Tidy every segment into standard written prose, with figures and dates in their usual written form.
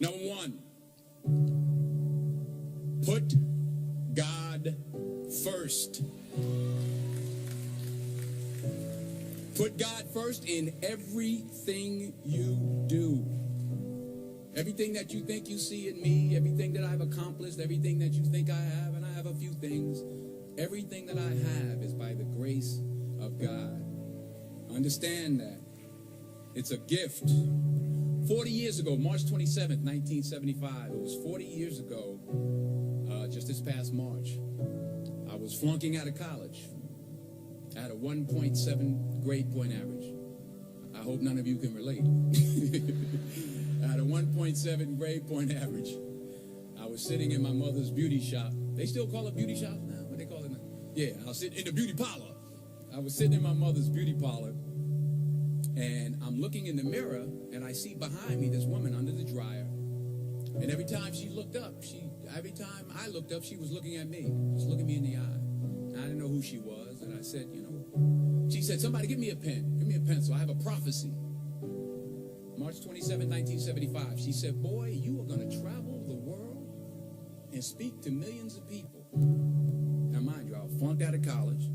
Number one, put God first. Put God first in everything you do. Everything that you think you see in me, everything that I've accomplished, everything that you think I have, and I have a few things, everything that I have is by the grace of God. Understand that. It's a gift. 40 years ago, March 27th, 1975, it was 40 years ago, just this past March, I was flunking out of college. I had a 1.7 grade point average. I hope none of you can relate. I had a 1.7 grade point average. I was sitting in my mother's beauty shop. They still call it beauty shop now? What they call it now? Yeah, I was sitting in the beauty parlor. I was sitting in my mother's beauty parlor, and I'm looking in the mirror, and I see behind me this woman under the dryer. And every time she looked up, every time I looked up, she was looking at me, just looking me in the eye. And I didn't know who she was, and I said, she said, somebody give me a pen. Give me a pencil. I have a prophecy. March 27, 1975. She said, boy, you are going to travel the world and speak to millions of people. Now, mind you, I flunked out of college.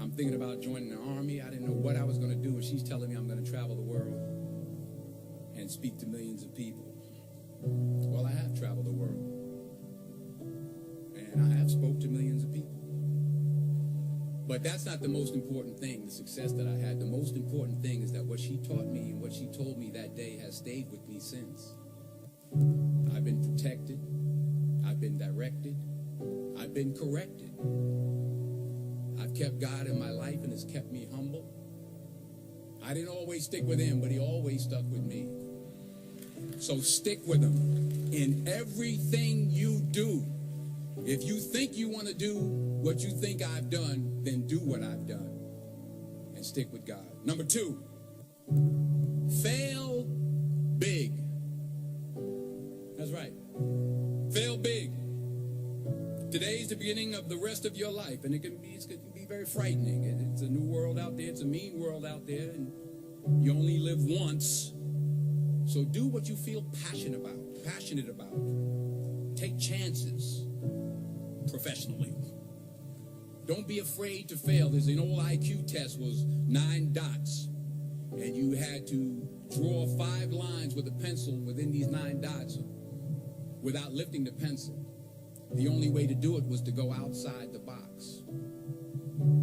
I'm thinking about joining the army. I didn't know what I was going to do, and she's telling me I'm going to travel the world and speak to millions of people. Well, I have traveled the world, and I have spoke to millions of people. But that's not the most important thing, the success that I had. The most important thing is that what she taught me and what she told me that day has stayed with me since. I've been protected. I've been directed. I've been corrected. I've kept God in my life, and it's kept me humble. I didn't always stick with him, but he always stuck with me. So stick with him in everything you do. If you think you want to do what you think I've done, then do what I've done and stick with God. Number two, fail big. That's right. Fail big. Today's the beginning of the rest of your life, and it can be very frightening. It's a new world out there. It's a mean world out there, and you only live once. So do what you feel passionate about. Take chances professionally. Don't be afraid to fail. There's an old IQ test, was 9 dots, and you had to draw 5 lines with a pencil within these 9 dots without lifting the pencil. The only way to do it was to go outside the box.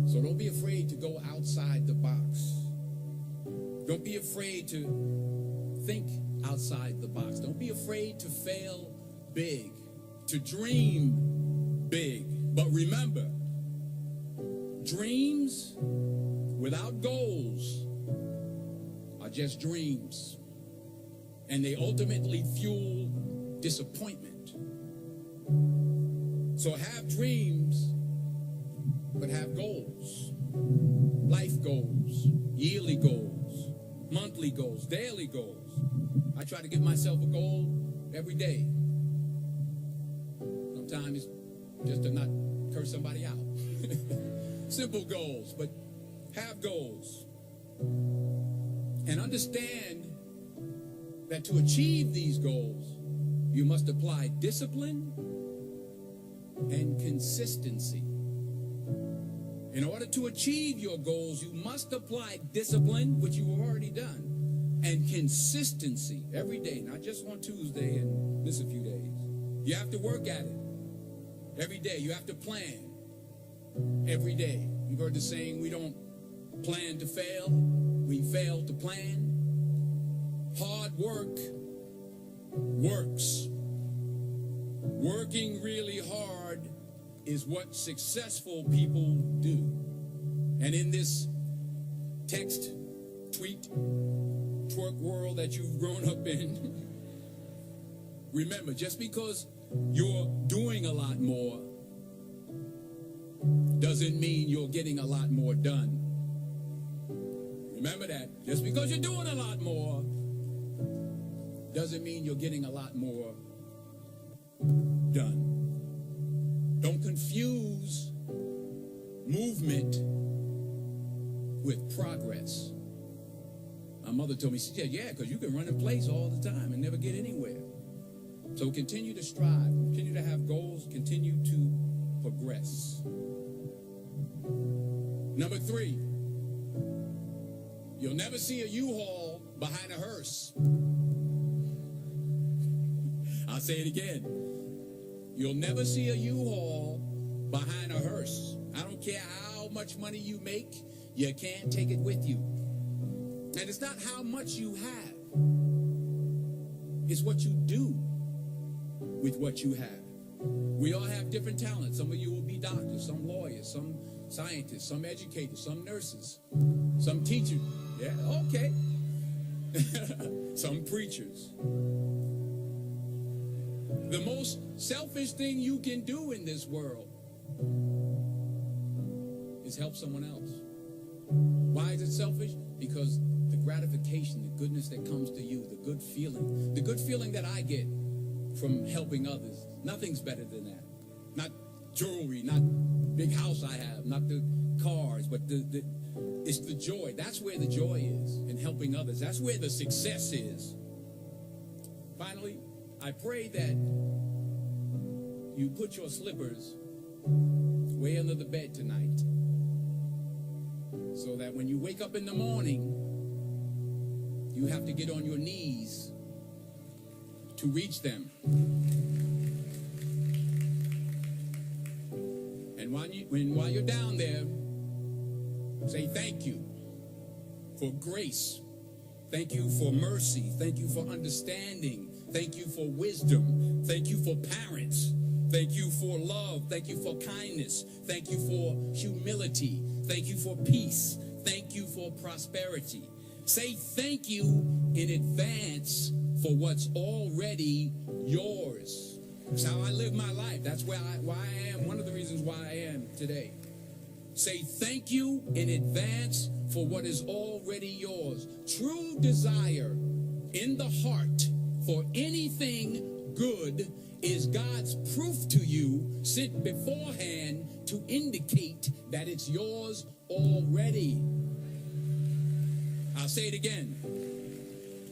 So don't be afraid to go outside the box. Don't be afraid to think outside the box. Don't be afraid to fail big, to dream big. But remember, dreams without goals are just dreams, and they ultimately fuel disappointment. So have dreams, but have goals. Life goals, yearly goals, monthly goals, daily goals. I try to give myself a goal every day. Sometimes just to not curse somebody out. Simple goals, but have goals. And understand that to achieve these goals, you must apply discipline and consistency. In order to achieve your goals, you must apply discipline, which you have already done, and consistency every day, not just on Tuesday and miss a few days. You have to work at it every day. You have to plan every day. You've heard the saying, we don't plan to fail, we fail to plan. Hard work works. Working really hard is what successful people do. And in this text, tweet, twerk world that you've grown up in, remember, just because you're doing a lot more doesn't mean you're getting a lot more done. Remember that. Just because you're doing a lot more doesn't mean you're getting a lot more done. Don't confuse movement with progress. My mother told me, she said, yeah, because you can run in place all the time and never get anywhere. So continue to strive, continue to have goals, continue to progress. Number 3, you'll never see a U-Haul behind a hearse. I'll say it again. You'll never see a U-Haul behind a hearse. I don't care how much money you make, you can't take it with you. And it's not how much you have. It's what you do with what you have. We all have different talents. Some of you will be doctors, some lawyers, some scientists, some educators, some nurses, some teachers. Yeah, okay. Some preachers. The most selfish thing you can do in this world is help someone else. Why is it selfish? Because the gratification, the goodness that comes to you, the good feeling that I get from helping others, nothing's better than that. Not jewelry, not big house I have, not the cars, but it's the joy. That's where the joy is in helping others. That's where the success is. Finally, I pray that you put your slippers way under the bed tonight, so that when you wake up in the morning, you have to get on your knees to reach them. And while you're down there, say thank you for grace. Thank you for mercy. Thank you for understanding. Thank you for wisdom. Thank you for parents. Thank you for love. Thank you for kindness. Thank you for humility. Thank you for peace. Thank you for prosperity. Say thank you in advance for what's already yours. That's how I live my life. That's why I am. One of the reasons why I am today. Say thank you in advance for what is already yours. True desire in the heart for anything good is God's proof to you sent beforehand to indicate that it's yours already. I'll say it again.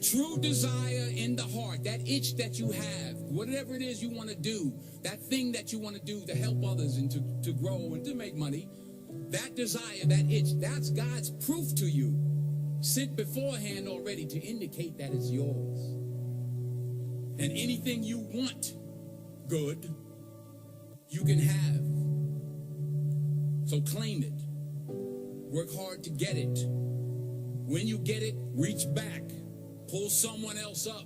True desire in the heart, that itch that you have, whatever it is you want to do, that thing that you want to do to help others and to grow and to make money, that desire, that itch, that's God's proof to you, sent beforehand already to indicate that it's yours. And anything you want good, you can have. So claim it. Work hard to get it. When you get it, reach back. Pull someone else up.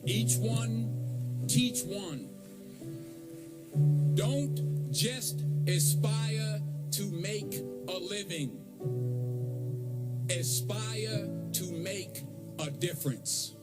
Each one, teach one. Don't just aspire to make a living. Aspire to make a difference.